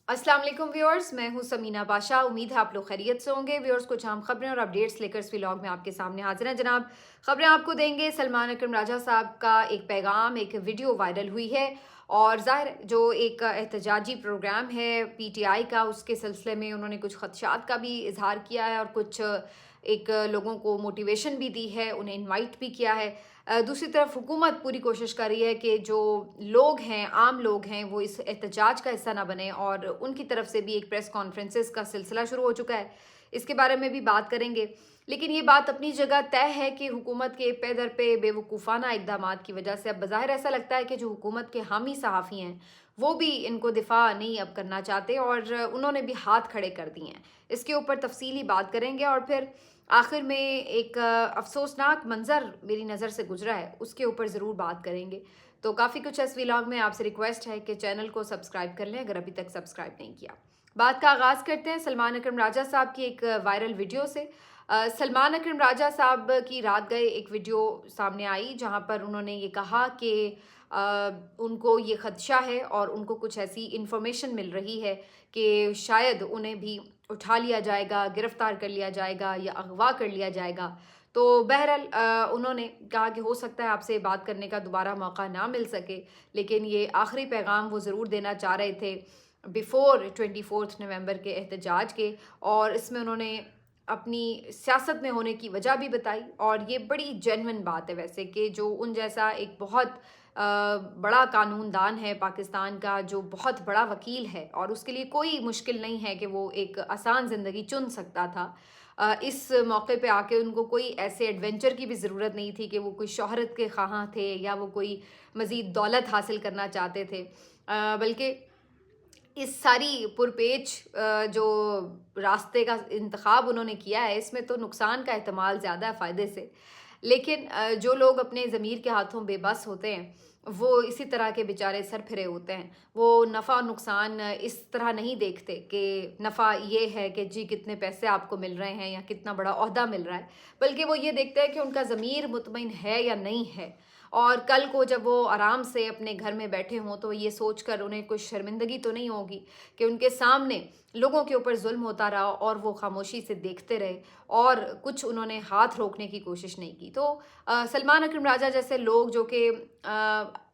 अस्सलाम वालेकुम व्यूअर्स, मैं हूं समीना बादशाह। उम्मीद है आप लोग खैरियत से होंगे। व्यूअर्स, कुछ अहम खबरें और अपडेट्स लेकर इस व्लॉग में आपके सामने हाजिर हैं जनाब। खबरें आपको देंगे सलमान अकरम राजा साहब का एक पैगाम, एक वीडियो वायरल हुई है और ज़ाहिर है जो एक एहतजाजी प्रोग्राम है पीटीआई का, उसके सिलसिले में उन्होंने कुछ खदशात का भी इजहार किया है और कुछ एक लोगों को मोटिवेशन भी दी है, उन्हें इनवाइट भी किया है। दूसरी तरफ हुकूमत पूरी कोशिश कर रही है कि जो लोग हैं, आम लोग हैं, वो इस एहतजाज का हिस्सा ना बने और उनकी तरफ से भी एक प्रेस कॉन्फ्रेंसेस का सिलसिला शुरू हो चुका है। इसके बारे में भी बात करेंगे। लेकिन ये बात अपनी जगह तय है कि हुकूमत के पे दर पे बेवकूफ़ाना इकदाम की वजह से अब बज़ाहिर ऐसा लगता है कि जो हुकूमत के हामी सहाफ़ी हैं वो भी इनको दिफा नहीं अब करना चाहते और उन्होंने भी हाथ खड़े कर दिए हैं। इसके ऊपर तफसीली बात करेंगे और फिर आखिर में एक अफसोसनाक मंज़र मेरी नज़र से गुजरा है, उसके ऊपर ज़रूर बात करेंगे। तो काफ़ी कुछ इस व्लॉग में। आपसे रिक्वेस्ट है कि चैनल को सब्सक्राइब कर लें अगर अभी तक सब्सक्राइब नहीं किया। बात का आगाज़ करते हैं सलमान अकरम राजा साहब की एक वायरल वीडियो से। सलमान अकरम राजा साहब की रात गए एक वीडियो सामने आई जहां पर उन्होंने ये कहा कि उनको ये खदशा है और उनको कुछ ऐसी इन्फॉर्मेशन मिल रही है कि शायद उन्हें भी उठा लिया जाएगा, गिरफ्तार कर लिया जाएगा या अगवा कर लिया जाएगा। तो बहरहाल उन्होंने कहा कि हो सकता है आपसे बात करने का दोबारा मौका ना मिल सके, लेकिन ये आखिरी पैगाम वो ज़रूर देना चाह रहे थे बिफ़ोर 24 नवंबर के एहतजाज के। और इसमें उन्होंने अपनी सियासत में होने की वजह भी बताई और ये बड़ी जेन्युइन बात है वैसे कि जो उन जैसा एक बहुत बड़ा कानूनदान है पाकिस्तान का, जो बहुत बड़ा वकील है और उसके लिए कोई मुश्किल नहीं है कि वो एक आसान ज़िंदगी चुन सकता था। इस मौके पे आके उनको कोई ऐसे एडवेंचर की भी ज़रूरत नहीं थी कि वो कोई शोहरत के ख़्वाहां थे या वो कोई मज़ीद दौलत हासिल करना चाहते थे। बल्कि इस सारी पुरपेच जो रास्ते का इंतखाब उन्होंने किया है, इसमें तो नुकसान का एहतमाल ज़्यादा है फ़ायदे से। लेकिन जो लोग अपने ज़मीर के हाथों बेबस होते हैं, वो इसी तरह के बेचारे सरफिरे होते हैं। वो नफ़ा और नुकसान इस तरह नहीं देखते कि नफ़ा ये है कि जी कितने पैसे आपको मिल रहे हैं या कितना बड़ा ओहदा मिल रहा है, बल्कि वो ये देखते हैं कि उनका ज़मीर मुतमईन है या नहीं है। और कल को जब वो आराम से अपने घर में बैठे हों तो ये सोचकर उन्हें कुछ शर्मिंदगी तो नहीं होगी कि उनके सामने लोगों के ऊपर जुल्म होता रहा और वो खामोशी से देखते रहे और कुछ उन्होंने हाथ रोकने की कोशिश नहीं की। तो सलमान अकरम राजा जैसे लोग जो कि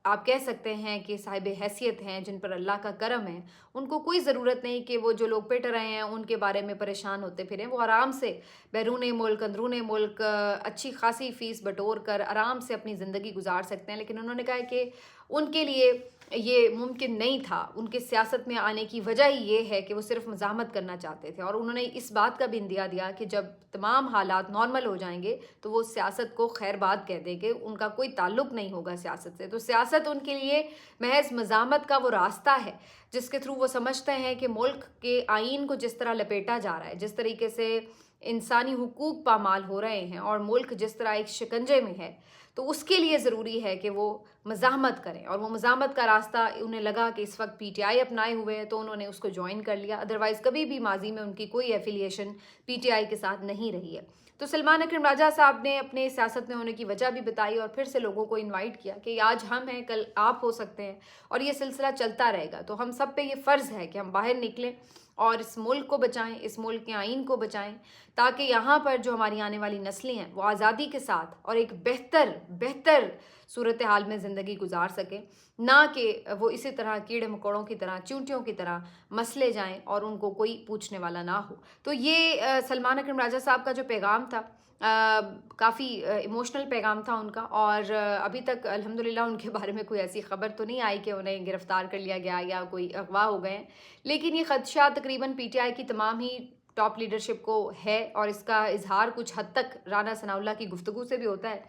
आप कह सकते हैं कि साहिब हैसियत हैं, जिन पर अल्लाह का करम है, उनको कोई ज़रूरत नहीं कि वो जो लोग पिट रहे हैं उनके बारे में परेशान होते फिरें। वो आराम से बैरून मुल्क, अंदरून मुल्क अच्छी खासी फ़ीस बटोर कर आराम से अपनी ज़िंदगी गुजार सकते हैं। लेकिन उन्होंने कहा है कि उनके लिए ये मुमकिन नहीं था। उनके सियासत में आने की वजह ही ये है कि वो सिर्फ मज़ाहमत करना चाहते थे और उन्होंने इस बात का भी इंदिया दिया कि जब तमाम हालात नॉर्मल हो जाएंगे तो वो सियासत को खैरबाद कह देंगे, उनका कोई ताल्लुक नहीं होगा सियासत से। तो सियासत उनके लिए महज मज़ाहमत का वो रास्ता है जिसके थ्रू वो समझते हैं कि मुल्क के आइन को जिस तरह लपेटा जा रहा है, जिस तरीके से इंसानी हुकूक पामाल हो रहे हैं और मुल्क जिस तरह एक शिकंजे में है, तो उसके लिए ज़रूरी है कि वो मज़ाहमत करें। और वो मज़ाहमत का रास्ता उन्हें लगा कि इस वक्त पीटीआई अपनाए हुए है तो उन्होंने उसको ज्वाइन कर लिया। अदरवाइज़ कभी भी माजी में उनकी कोई एफिलिएशन पीटीआई के साथ नहीं रही है। तो सलमान अकरम राजा साहब ने अपने सियासत में होने की वजह भी बताई और फिर से लोगों को इनवाइट किया कि आज हम हैं, कल आप हो सकते हैं और ये सिलसिला चलता रहेगा। तो हम सब पे ये फ़र्ज़ है कि हम बाहर निकलें और इस मुल्क को बचाएं, इस मुल्क के आइन को बचाएं, ताकि यहाँ पर जो हमारी आने वाली नस्लें हैं वो आज़ादी के साथ और एक बेहतर सूरत हाल में ज़िंदगी गुजार सकें, ना कि वो इसी तरह कीड़े मकोड़ों की तरह, चींटियों की तरह मसले जाएं और उनको कोई पूछने वाला ना हो। तो ये सलमान अकरम राजा साहब का जो पैगाम था, काफ़ी इमोशनल पैगाम था उनका और अभी तक अल्हम्दुलिल्लाह उनके बारे में कोई ऐसी ख़बर तो नहीं आई कि उन्हें गिरफ़्तार कर लिया गया या कोई अगवा हो गए हैं। लेकिन ये ख़दशा तकरीबन पीटीआई की तमाम ही टॉप लीडरशिप को है और इसका इजहार कुछ हद तक राना सनाउल्लाह की गुफ्तगू से भी होता है,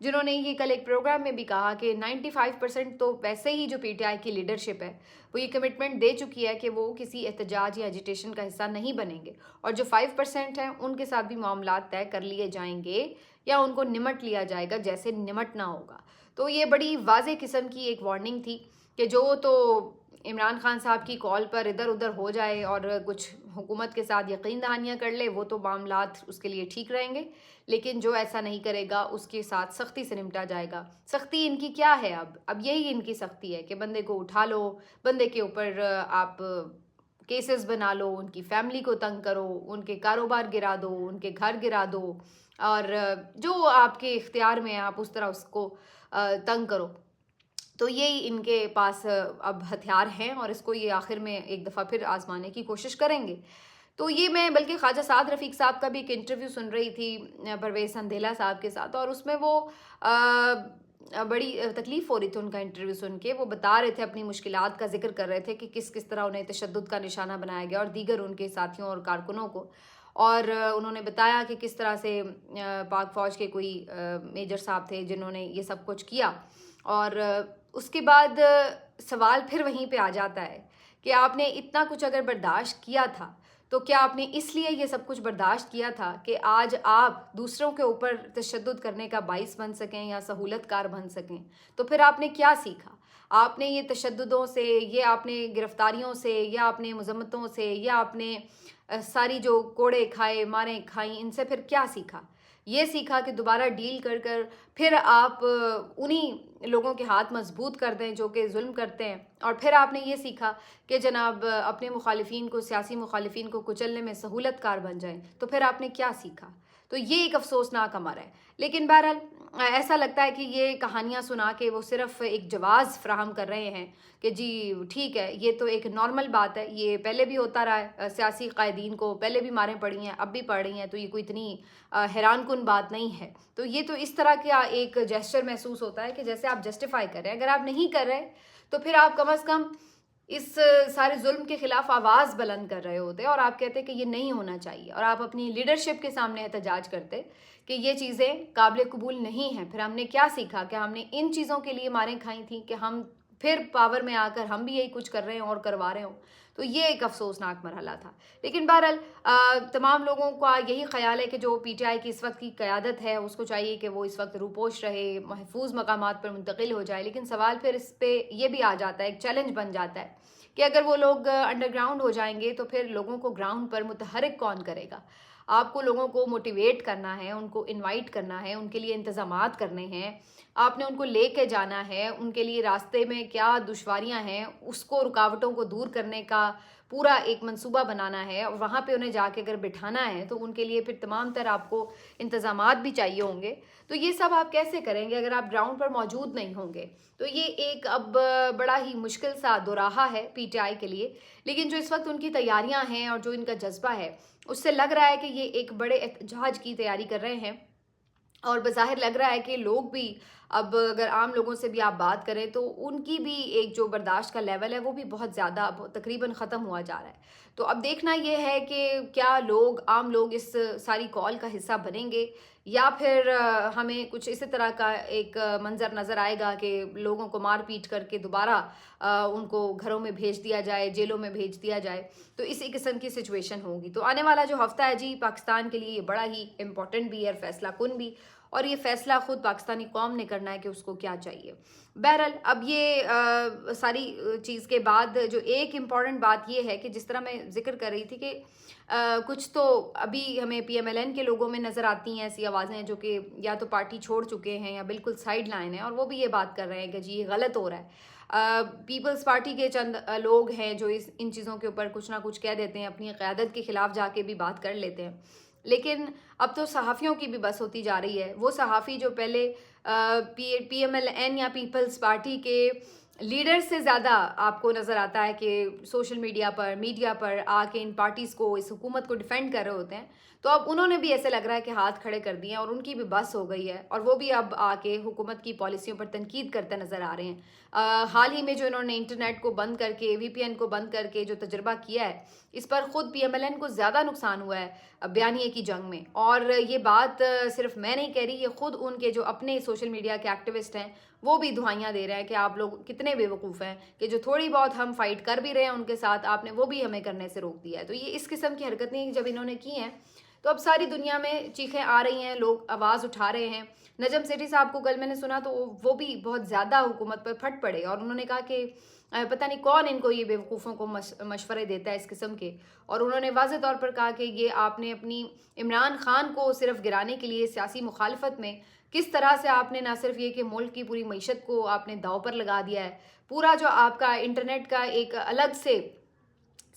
जिन्होंने ये कल एक प्रोग्राम में भी कहा कि 95% तो वैसे ही जो पीटीआई की लीडरशिप है वो ये कमिटमेंट दे चुकी है कि वो किसी एहतजाज या एजिटेशन का हिस्सा नहीं बनेंगे और जो 5% हैं उनके साथ भी मामलात तय कर लिए जाएंगे या उनको निमट लिया जाएगा जैसे निमटना होगा। तो ये बड़ी वाज़ेह किस्म की एक वार्निंग थी कि जो तो इमरान खान साहब की कॉल पर इधर उधर हो जाए और कुछ हुकूमत के साथ यकीन दहानियाँ कर ले, वो तो मामलात उसके लिए ठीक रहेंगे। लेकिन जो ऐसा नहीं करेगा उसके साथ सख्ती से निपटा जाएगा। सख्ती इनकी क्या है? अब यही इनकी सख्ती है कि बंदे को उठा लो, बंदे के ऊपर आप केसेस बना लो, उनकी फैमिली को तंग करो, उनके कारोबार गिरा दो, उनके घर गिरा दो, और जो आपके इख्तियार में है आप उस तरह उसको तंग करो। तो यही इनके पास अब हथियार हैं और इसको ये आखिर में एक दफ़ा फिर आजमाने की कोशिश करेंगे। तो ये मैं बल्कि ख्वाजा साद रफ़ीक साहब का भी एक इंटरव्यू सुन रही थी परवेज़ संदेला साहब के साथ, और उसमें वो बड़ी तकलीफ़ हो रही थी उनका इंटरव्यू सुन के। वो बता रहे थे, अपनी मुश्किलात का ज़िक्र कर रहे थे कि किस किस तरह उन्हें तशद्दुद का निशाना बनाया गया और दीगर उनके साथियों और कारकुनों को। और उन्होंने बताया कि किस तरह से पाक फ़ौज के कोई मेजर साहब थे जिन्होंने ये सब कुछ किया। और उसके बाद सवाल फिर वहीं पे आ जाता है कि आपने इतना कुछ अगर बर्दाश्त किया था, तो क्या आपने इसलिए ये सब कुछ बर्दाश्त किया था कि आज आप दूसरों के ऊपर तशद्दुद करने का बाइस बन सकें या सहूलतकार बन सकें? तो फिर आपने क्या सीखा? आपने ये तशद्दुदों से, ये आपने गिरफ्तारियों से, या आपने मुज़म्मतों से, या आपने सारी जो कोड़े खाए, मारें खाई, इनसे फिर क्या सीखा? ये सीखा कि दोबारा डील कर कर फिर आप उन्हीं लोगों के हाथ मजबूत कर दें जो कि जुल्म करते हैं। और फिर आपने ये सीखा कि जनाब अपने मुखालिफिन को, सियासी मुखालिफिन को कुचलने में सहूलतकार बन जाएं। तो फिर आपने क्या सीखा? तो ये एक अफसोसनाक अमर है। लेकिन बहरहाल ऐसा लगता है कि ये कहानियाँ सुना के वो सिर्फ एक जवाज़ फ्राहम कर रहे हैं कि जी ठीक है, ये तो एक नॉर्मल बात है, ये पहले भी होता रहा है, सियासी कायदीन को पहले भी मारें पड़ी हैं, अब भी पड़ रही हैं, तो ये कोई इतनी हैरान कुन बात नहीं है। तो ये तो इस तरह का एक जेस्चर महसूस होता है कि जैसे आप जस्टिफाई कर रहे हैं। अगर आप नहीं कर रहे तो फिर आप कम अज़ कम इस सारे जुल्म के खिलाफ आवाज़ बुलंद कर रहे होते और आप कहते कि ये नहीं होना चाहिए, और आप अपनी लीडरशिप के सामने एहतजाज करते कि ये चीज़ें काबिल कबूल नहीं हैं। फिर हमने क्या सीखा? कि हमने इन चीज़ों के लिए मारें खाई थी कि हम फिर पावर में आकर हम भी यही कुछ कर रहे हैं और करवा रहे हों। तो ये एक अफसोसनाक मरहला था। लेकिन बहरहाल तमाम लोगों का यही ख्याल है कि जो पीटीआई की इस वक्त की क़यादत है उसको चाहिए कि वो इस वक्त रूपोश रहे, महफूज मकामात पर मुंतकिल हो जाए। लेकिन सवाल फिर इस पर यह भी आ जाता है, एक चैलेंज बन जाता है कि अगर वो लोग अंडरग्राउंड हो जाएंगे तो फिर लोगों को ग्राउंड पर मुतहरिक कौन करेगा? आपको लोगों को मोटिवेट करना है, उनको इनवाइट करना है, उनके लिए इंतज़ामात करने हैं, आपने उनको लेके जाना है, उनके लिए रास्ते में क्या दुश्वारियां हैं उसको, रुकावटों को दूर करने का पूरा एक मंसूबा बनाना है, और वहाँ पे उन्हें जाके अगर बिठाना है तो उनके लिए फिर तमाम तरह आपको इंतज़ामात भी चाहिए होंगे। तो ये सब आप कैसे करेंगे अगर आप ग्राउंड पर मौजूद नहीं होंगे? तो ये एक अब बड़ा ही मुश्किल सा दोराहा है पीटीआई के लिए। लेकिन जो इस वक्त उनकी तैयारियां हैं और जो इनका जज्बा है, उससे लग रहा है कि ये एक बड़े एहतजाज की तैयारी कर रहे हैं। और बज़ाहिर लग रहा है कि लोग भी, अब अगर आम लोगों से भी आप बात करें तो उनकी भी एक जो बर्दाश्त का लेवल है वो भी बहुत ज़्यादा तकरीबन ख़त्म हुआ जा रहा है। तो अब देखना ये है कि क्या लोग, आम लोग इस सारी कॉल का हिस्सा बनेंगे, या फिर हमें कुछ इसी तरह का एक मंज़र नज़र आएगा कि लोगों को मार पीट करके दोबारा उनको घरों में भेज दिया जाए, जेलों में भेज दिया जाए। तो इसी किस्म की सिचुएशन होगी। तो आने वाला जो हफ्ता है जी पाकिस्तान के लिए ये बड़ा ही इम्पोर्टेंट भी है, फैसला कुन भी, और ये फैसला ख़ुद पाकिस्तानी कौम ने करना है कि उसको क्या चाहिए। बहरहाल अब ये सारी चीज़ के बाद जो एक इम्पॉर्टेंट बात ये है कि जिस तरह मैं जिक्र कर रही थी कि कुछ तो अभी हमें पीएमएलएन के लोगों में नज़र आती हैं ऐसी आवाज़ें जो कि या तो पार्टी छोड़ चुके हैं या बिल्कुल साइड लाइन है, और वो भी ये बात कर रहे हैं कि जी ये गलत हो रहा है। पीपल्स पार्टी के चंद लोग हैं जो इन चीज़ों के ऊपर कुछ ना कुछ कह देते हैं, अपनी क़यादत के ख़िलाफ़ जाके भी बात कर लेते हैं। लेकिन अब तो सहाफ़ियों की भी बस होती जा रही है। वो सहाफ़ी जो पहले पीएमएलएन या पीपल्स पार्टी के लीडर से ज़्यादा आपको नज़र आता है कि सोशल मीडिया पर आके इन पार्टीज़ को, इस हुकूमत को डिफेंड कर रहे होते हैं, तो अब उन्होंने भी ऐसे लग रहा है कि हाथ खड़े कर दिए हैं और उनकी भी बस हो गई है, और वो भी अब आके हुकूमत की पॉलिसियों पर तनकीद करते नज़र आ रहे हैं। हाल ही में जो इन्होंने इंटरनेट को बंद करके, वीपीएन को बंद करके जो तजुर्बा किया है, इस पर ख़ुद पीएमएलएन को ज़्यादा नुकसान हुआ है बयानिए की जंग में। और ये बात सिर्फ मैं नहीं कह रही, ये ख़ुद उनके जो अपने सोशल मीडिया के एक्टिविस्ट हैं वो भी दुहाइयाँ दे रहे हैं कि आप लोग कितने बेवकूफ़ हैं कि जो थोड़ी बहुत हम फ़ाइट कर भी रहे हैं उनके साथ, आपने वो भी हमें करने से रोक दिया है। तो ये इस किस्म की हरकतें जब इन्होंने की हैं तो अब सारी दुनिया में चीखें आ रही हैं, लोग आवाज़ उठा रहे हैं। नजम सेठी साहब को कल मैंने सुना तो वो भी बहुत ज़्यादा हुकूमत पर फट पड़े और उन्होंने कहा कि पता नहीं कौन इनको ये बेवकूफ़ों को मशवरे देता है इस किस्म के। और उन्होंने वाज़ेह तौर पर कहा कि ये आपने अपनी इमरान खान को सिर्फ गिराने के लिए सियासी मुखालफत में किस तरह से आपने ना सिर्फ ये कि मुल्क की पूरी मईशत को आपने दाव पर लगा दिया है, पूरा जो आपका इंटरनेट का एक अलग से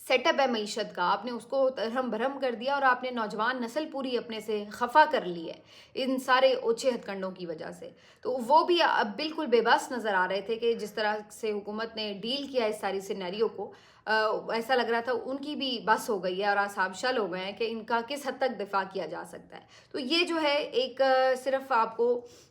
सेटअप है मईशत का, आपने उसको तरहम भरम कर दिया और आपने नौजवान नस्ल पूरी अपने से खफा कर ली है इन सारे ओछे हथकंडों की वजह से। तो वो भी अब बिल्कुल बेबस नज़र आ रहे थे कि जिस तरह से हुकूमत ने डील किया इस सारी सिनेरियो को, ऐसा लग रहा था उनकी भी बस हो गई है और आसाब शल हो गए हैं कि इनका किस हद तक दिफा किया जा सकता है। तो ये जो है एक सिर्फ आपको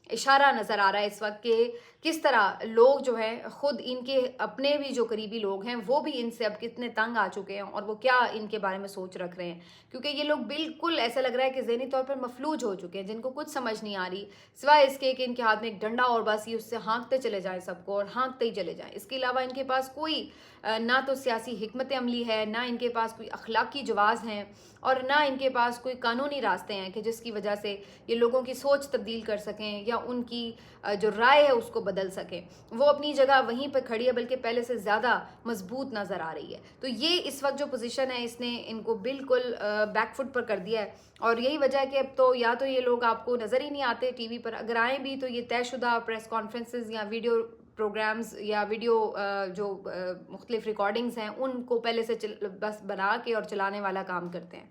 इशारा नज़र आ रहा है इस वक्त कि किस तरह लोग जो हैं खुद इनके अपने भी जो करीबी लोग हैं वो भी इनसे अब कितने तंग आ चुके हैं और वो क्या इनके बारे में सोच रख रहे हैं, क्योंकि ये लोग बिल्कुल ऐसा लग रहा है कि ज़हनी तौर पर मफलूज हो चुके हैं, जिनको कुछ समझ नहीं आ रही सिवाय इसके कि इनके हाथ में एक डंडा और बस ये उससे हाँकते चले जाएं सबको और हाँकते ही चले जाएं। इसके अलावा इनके पास कोई ना तो सियासी हिकमत अमली है, ना इनके पास कोई अखलाकी जवाज़ हैं और ना इनके पास कोई कानूनी रास्ते हैं कि जिसकी वजह से ये लोगों की सोच तब्दील कर सकें या उनकी जो राय है उसको बदल सकें। वो अपनी जगह वहीं पर खड़ी है, बल्कि पहले से ज़्यादा मजबूत नज़र आ रही है। तो ये इस वक्त जो पोजीशन है इसने इनको बिल्कुल बैकफुट पर कर दिया है और यही वजह है कि अब तो या तो ये लोग आपको नज़र ही नहीं आते टीवी पर, अगर आए भी तो ये तयशुदा प्रेस कॉन्फ्रेंसेस या वीडियो प्रोग्राम्स या वीडियो जो मुख्तलिफ रिकॉर्डिंग्स हैं उनको पहले से बस बना के और चलाने वाला काम करते हैं।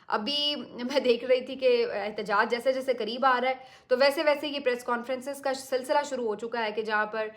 अभी मैं देख रही थी कि एहतजाज जैसे जैसे करीब आ रहा है तो वैसे वैसे ये प्रेस कॉन्फ्रेंसेस का सिलसिला शुरू हो चुका है कि जहाँ पर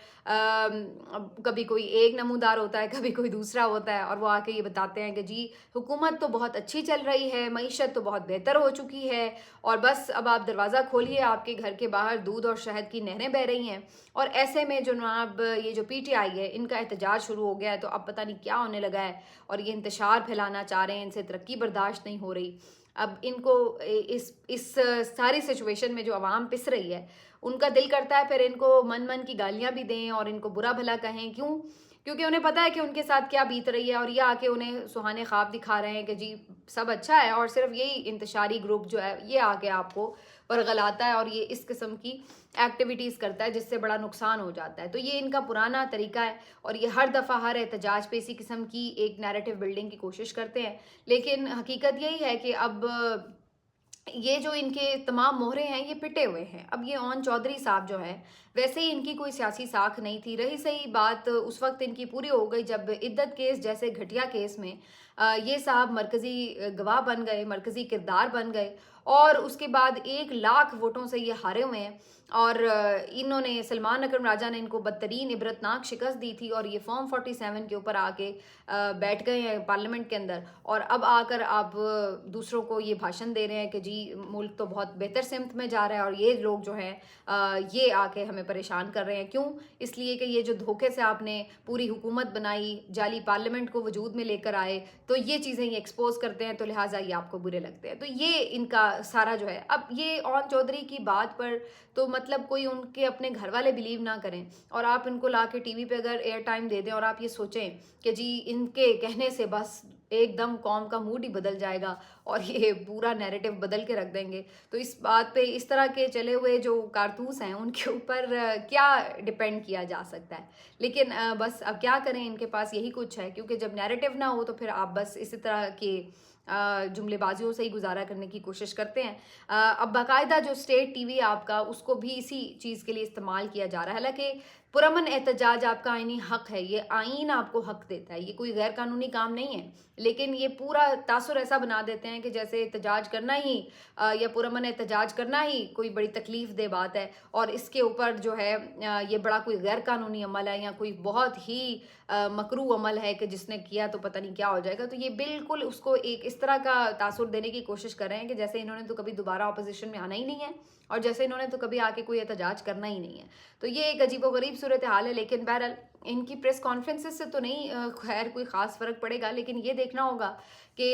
कभी कोई एक नमूदार होता है, कभी कोई दूसरा होता है और वो आके ये बताते हैं कि जी हुकूमत तो बहुत अच्छी चल रही है, मईशत तो बहुत बेहतर हो चुकी है और बस अब आप दरवाज़ा खोलिए, आपके घर के बाहर दूध और शहद की नहरें बह रही हैं। और ऐसे में जनाब ये जो PTI है इनका एहतजाज शुरू हो गया है, तो अब पता नहीं क्या होने लगा है और ये इंतशार फैलाना चाह रहे हैं, इनसे तरक्की बर्दाश्त नहीं हो रही। अब इनको इस सारी सिचुएशन में जो आवाम पिस रही है उनका दिल करता है फिर इनको मन मन की गालियां भी दें और इनको बुरा भला कहें। क्यों? क्योंकि उन्हें पता है कि उनके साथ क्या बीत रही है और ये आके उन्हें सुहाने ख्वाब दिखा रहे हैं कि जी सब अच्छा है और सिर्फ यही इंतशारी ग्रुप जो है ये आके आपको बरगलाता है और ये इस किस्म की एक्टिविटीज़ करता है जिससे बड़ा नुकसान हो जाता है। तो ये इनका पुराना तरीका है और ये हर दफ़ा हर एहतजाज पे इसी किस्म की एक नैरेटिव बिल्डिंग की कोशिश करते हैं, लेकिन हकीकत यही है कि अब ये जो इनके तमाम मोहरे हैं ये पिटे हुए हैं। अब ये ओन चौधरी साहब जो है वैसे ही इनकी कोई सियासी साख नहीं थी, रही सही बात उस वक्त इनकी पूरी हो गई जब इद्दत केस जैसे घटिया केस में ये साहब मरकज़ी गवाह बन गए, मरकज़ी किरदार बन गए और उसके बाद 1 लाख वोटों से ये हारे हुए हैं और इन्होंने सलमान अकरम राजा ने इनको बदतरीन इबरतनाक शिकस्त दी थी और ये फॉर्म 47 के ऊपर आके बैठ गए हैं पार्लियामेंट के अंदर और अब आकर आप दूसरों को ये भाषण दे रहे हैं कि जी मुल्क तो बहुत बेहतर सिमत में जा रहा है और ये लोग जो हैं ये आके हमें परेशान कर रहे हैं। क्यों? इसलिए कि ये जो धोखे से आपने पूरी हुकूमत बनाई, जाली पार्लियामेंट को वजूद में लेकर आए, तो ये चीज़ें ये एक्सपोज करते हैं तो लिहाजा ये आपको बुरे लगते हैं। तो ये इनका सारा जो है, अब ये ओन चौधरी की बात पर तो मतलब कोई उनके अपने घर वाले बिलीव ना करें और आप इनको ला के टीवी पे अगर एयर टाइम दे दें और आप ये सोचें कि जी इनके कहने से बस एकदम कौम का मूड ही बदल जाएगा और ये पूरा नैरेटिव बदल के रख देंगे, तो इस बात पे इस तरह के चले हुए जो कारतूस हैं उनके ऊपर क्या डिपेंड किया जा सकता है। लेकिन बस अब क्या करें, इनके पास यही कुछ है, क्योंकि जब नैरेटिव ना हो तो फिर आप बस इसी तरह के जुमलेबाजियों से ही गुजारा करने की कोशिश करते हैं। अब बाकायदा जो स्टेट टीवी आपका उसको भी इसी चीज़ के लिए इस्तेमाल किया जा रहा है। हालांकि पुरअमन एहतजाज आपका आईनी हक है, ये आइन आपको हक देता है, ये कोई गैर कानूनी काम नहीं है, लेकिन ये पूरा तासुर ऐसा बना देते हैं कि जैसे एहतजाज करना ही या पुरअमन एहतजाज करना ही कोई बड़ी तकलीफ दे बात है और इसके ऊपर जो है ये बड़ा कोई गैर कानूनी अमल है या कोई बहुत ही मकरू अमल है कि जिसने किया तो पता नहीं क्या हो जाएगा। तो ये बिल्कुल उसको एक इस तरह का तासुर देने की कोशिश कर रहे हैं कि जैसे इन्होंने तो कभी दोबारा अपोजिशन में आना ही नहीं है और जैसे इन्होंने तो कभी आके कोई एहतजाज करना ही नहीं है। तो ये एक अजीबोगरीब सूरत हाल है, लेकिन बहरहाल इनकी प्रेस कॉन्फ्रेंसेस से तो नहीं खैर कोई ख़ास फ़र्क पड़ेगा, लेकिन ये देखना होगा कि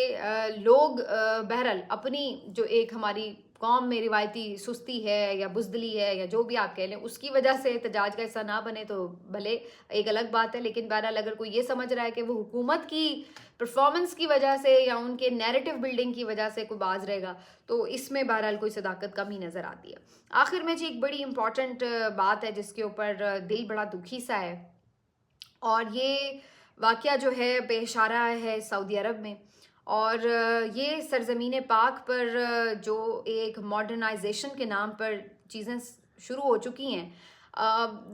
लोग बहरहाल अपनी जो एक हमारी कौम में रिवायती सुस्ती है या बुज़दिली है या जो भी आप कह लें उसकी वजह से एहतजाज का हिस्सा ना बने तो भले एक अलग बात है, लेकिन बहरहाल अगर कोई ये समझ रहा है कि वो हुकूमत की परफॉर्मेंस की वजह से या उनके नैरेटिव बिल्डिंग की वजह से कोई बाज रहेगा तो इसमें बहरहाल कोई सदाकत कम ही नज़र आती है। आखिर में जी एक बड़ी इंपॉर्टेंट बात है जिसके ऊपर दिल बड़ा दुखी सा है और ये वाक़या जो है पेश आ रहा है सऊदी अरब में और ये सरज़मीन पाक पर जो एक मॉडर्नाइजेशन के नाम पर चीज़ें शुरू हो चुकी हैं,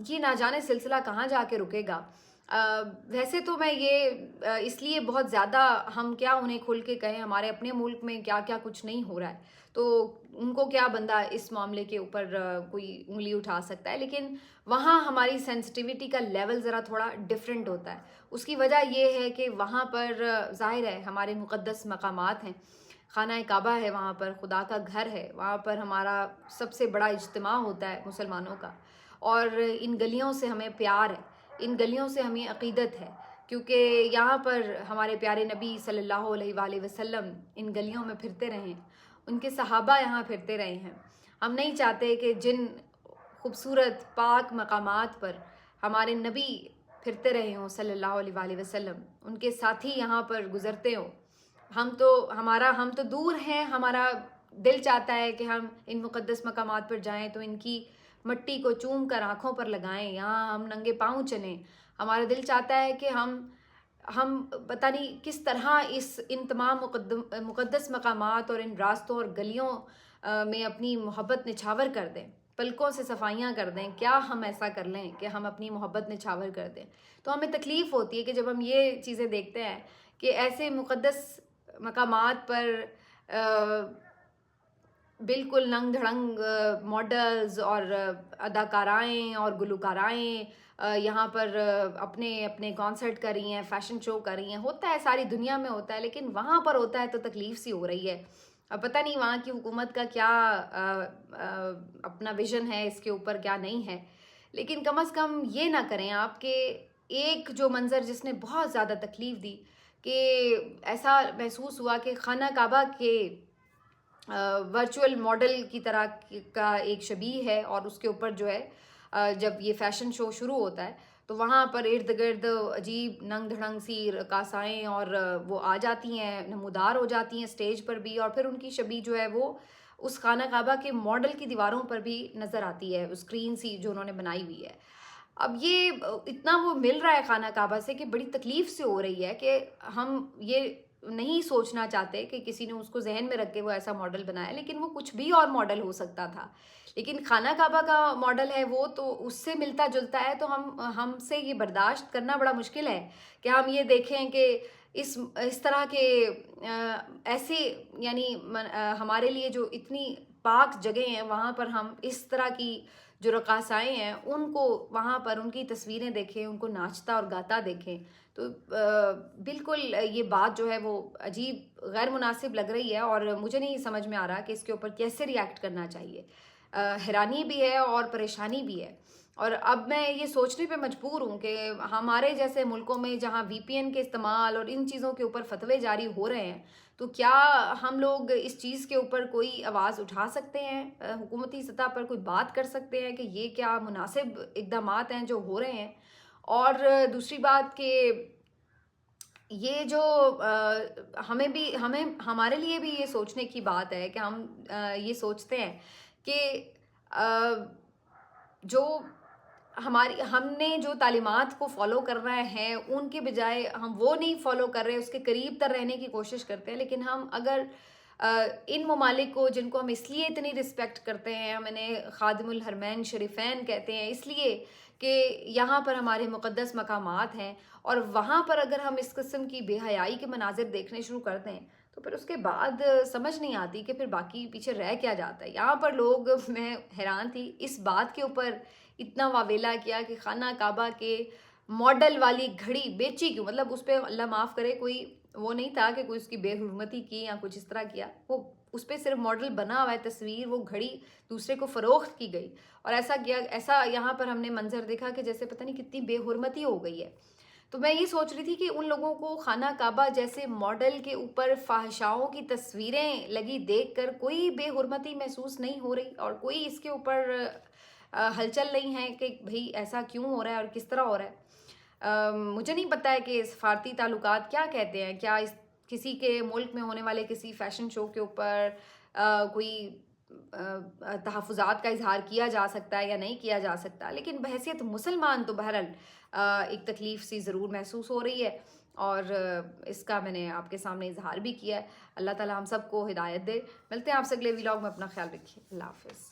ये ना जाने सिलसिला कहाँ जाके रुकेगा। ویسے تو میں یہ اس لیے بہت زیادہ ہم کیا انہیں کھل کے کہیں، ہمارے اپنے ملک میں کیا کیا کچھ نہیں ہو رہا ہے، تو ان کو کیا بندہ اس معاملے کے اوپر کوئی انگلی اٹھا سکتا ہے، لیکن وہاں ہماری سینسٹیوٹی کا لیول ذرا تھوڑا ڈفرینٹ ہوتا ہے۔ اس کی وجہ یہ ہے کہ وہاں پر ظاہر ہے ہمارے مقدس مقامات ہیں، خانہ کعبہ ہے، وہاں پر خدا کا گھر ہے، وہاں پر ہمارا سب سے بڑا اجتماع ہوتا ہے مسلمانوں کا، اور ان گلیوں سے ہمیں پیار ہے، ان گلیوں سے ہمیں عقیدت ہے، کیونکہ یہاں پر ہمارے پیارے نبی صلی اللہ علیہ وآلہ وسلم ان گلیوں میں پھرتے رہے ہیں، ان کے صحابہ یہاں پھرتے رہے ہیں۔ ہم نہیں چاہتے کہ جن خوبصورت پاک مقامات پر ہمارے نبی پھرتے رہے ہوں صلی اللہ علیہ وآلہ وسلم، ان کے ساتھی یہاں پر گزرتے ہوں، ہم تو دور ہیں، ہمارا دل چاہتا ہے کہ ہم ان مقدس مقامات پر جائیں تو ان کی مٹی کو چوم کر آنکھوں پر لگائیں، یہاں ہم ننگے پاؤں چلیں۔ ہمارا دل چاہتا ہے کہ ہم پتہ نہیں کس طرح ان تمام مقدس مقامات اور ان راستوں اور گلیوں میں اپنی محبت نچھاور کر دیں، پلکوں سے صفائیاں کر دیں۔ کیا ہم ایسا کر لیں کہ ہم اپنی محبت نچھاور کر دیں؟ تو ہمیں تکلیف ہوتی ہے کہ جب ہم یہ چیزیں دیکھتے ہیں کہ ایسے مقدس مقامات پر بالکل ننگ دھڑنگ ماڈلز اور اداکارائیں اور گلوکارائیں یہاں پر اپنے اپنے کانسرٹ کر رہی ہیں، فیشن شو کر رہی ہیں، ہوتا ہے ساری دنیا میں ہوتا ہے، لیکن وہاں پر ہوتا ہے تو تکلیف سی ہو رہی ہے۔ اب پتہ نہیں وہاں کی حکومت کا کیا اپنا ویژن ہے اس کے اوپر، کیا نہیں ہے، لیکن کم از کم یہ نہ کریں آپ کہ ایک جو منظر جس نے بہت زیادہ تکلیف دی کہ ایسا محسوس ہوا کہ خانہ کعبہ کے ورچوئل ماڈل کی طرح کا ایک شبیہ ہے، اور اس کے اوپر جو ہے جب یہ فیشن شو شروع ہوتا ہے تو وہاں پر ارد گرد عجیب ننگ دھڑنگ سی رقاصائیں اور وہ آ جاتی ہیں، نمودار ہو جاتی ہیں سٹیج پر بھی، اور پھر ان کی شبیہ جو ہے وہ اس خانہ کعبہ کے ماڈل کی دیواروں پر بھی نظر آتی ہے، اسکرین سی جو انہوں نے بنائی ہوئی ہے۔ اب یہ اتنا وہ مل رہا ہے خانہ کعبہ سے کہ بڑی تکلیف سے ہو رہی ہے کہ ہم یہ نہیں سوچنا چاہتے کہ کسی نے اس کو ذہن میں رکھ کے وہ ایسا ماڈل بنایا، لیکن وہ کچھ بھی اور ماڈل ہو سکتا تھا، لیکن خانہ کعبہ کا ماڈل ہے وہ تو اس سے ملتا جلتا ہے، تو ہم سے یہ برداشت کرنا بڑا مشکل ہے کہ ہم یہ دیکھیں کہ اس طرح کے ایسے یعنی ہمارے لیے جو اتنی پاک جگہیں ہیں وہاں پر ہم اس طرح کی جو رقاصائیں ہیں ان کو وہاں پر ان کی تصویریں دیکھیں، ان کو ناچتا اور گاتا دیکھیں، تو بالکل یہ بات جو ہے وہ عجیب غیر مناسب لگ رہی ہے، اور مجھے نہیں سمجھ میں آ رہا کہ اس کے اوپر کیسے ری ایکٹ کرنا چاہیے۔ حیرانی بھی ہے اور پریشانی بھی ہے، اور اب میں یہ سوچنے پہ مجبور ہوں کہ ہمارے جیسے ملکوں میں جہاں وی پی این کے استعمال اور ان چیزوں کے اوپر فتوے جاری ہو رہے ہیں، تو کیا ہم لوگ اس چیز کے اوپر کوئی آواز اٹھا سکتے ہیں، حکومتی سطح پر کوئی بات کر سکتے ہیں کہ یہ کیا مناسب اقدامات ہیں جو ہو رہے ہیں؟ اور دوسری بات کہ یہ جو ہمارے لیے بھی یہ سوچنے کی بات ہے کہ ہم یہ سوچتے ہیں کہ جو ہم نے جو تعلیمات کو فالو کر رہے ہیں ان کے بجائے ہم وہ نہیں فالو کر رہے، اس کے قریب تر رہنے کی کوشش کرتے ہیں، لیکن ہم اگر ان ممالک کو جن کو ہم اس لیے اتنی رسپیکٹ کرتے ہیں، ہم انہیں خادم الحرمین شریفین کہتے ہیں اس لیے کہ یہاں پر ہمارے مقدس مقامات ہیں، اور وہاں پر اگر ہم اس قسم کی بے حیائی کے مناظر دیکھنے شروع کر دیں تو پھر اس کے بعد سمجھ نہیں آتی کہ پھر باقی پیچھے رہ کیا جاتا ہے۔ یہاں پر لوگ، میں حیران تھی اس بات کے اوپر اتنا واویلا کیا کہ خانہ کعبہ کے ماڈل والی گھڑی بیچی کیوں، مطلب اس پہ اللہ معاف کرے کوئی وہ نہیں تھا کہ کوئی اس کی بے حرمتی کی یا کچھ اس طرح کیا، وہ اس پہ صرف ماڈل بنا ہوا ہے تصویر، وہ گھڑی دوسرے کو فروخت کی گئی، اور ایسا یہاں پر ہم نے منظر دیکھا کہ جیسے پتہ نہیں کتنی بے حرمتی ہو گئی ہے۔ تو میں یہ سوچ رہی تھی کہ ان لوگوں کو خانہ کعبہ جیسے ماڈل کے اوپر فاحشاؤں کی تصویریں لگی دیکھ کر کوئی بے حرمتی محسوس نہیں ہو رہی، اور کوئی اس کے اوپر ہلچل نہیں ہے کہ بھئی ایسا کیوں ہو رہا ہے اور کس طرح ہو رہا ہے۔ مجھے نہیں پتہ ہے کہ سفارتی تعلقات کیا کہتے ہیں، کیا کسی کے ملک میں ہونے والے کسی فیشن شو کے اوپر کوئی تحفظات کا اظہار کیا جا سکتا ہے یا نہیں کیا جا سکتا، لیکن بحیثیت مسلمان تو بہرحال ایک تکلیف سی ضرور محسوس ہو رہی ہے، اور اس کا میں نے آپ کے سامنے اظہار بھی کیا ہے۔ اللہ تعالیٰ ہم سب کو ہدایت دے۔ ملتے ہیں آپ سے اگلے ویلاگ میں، اپنا خیال رکھیے، اللہ حافظ۔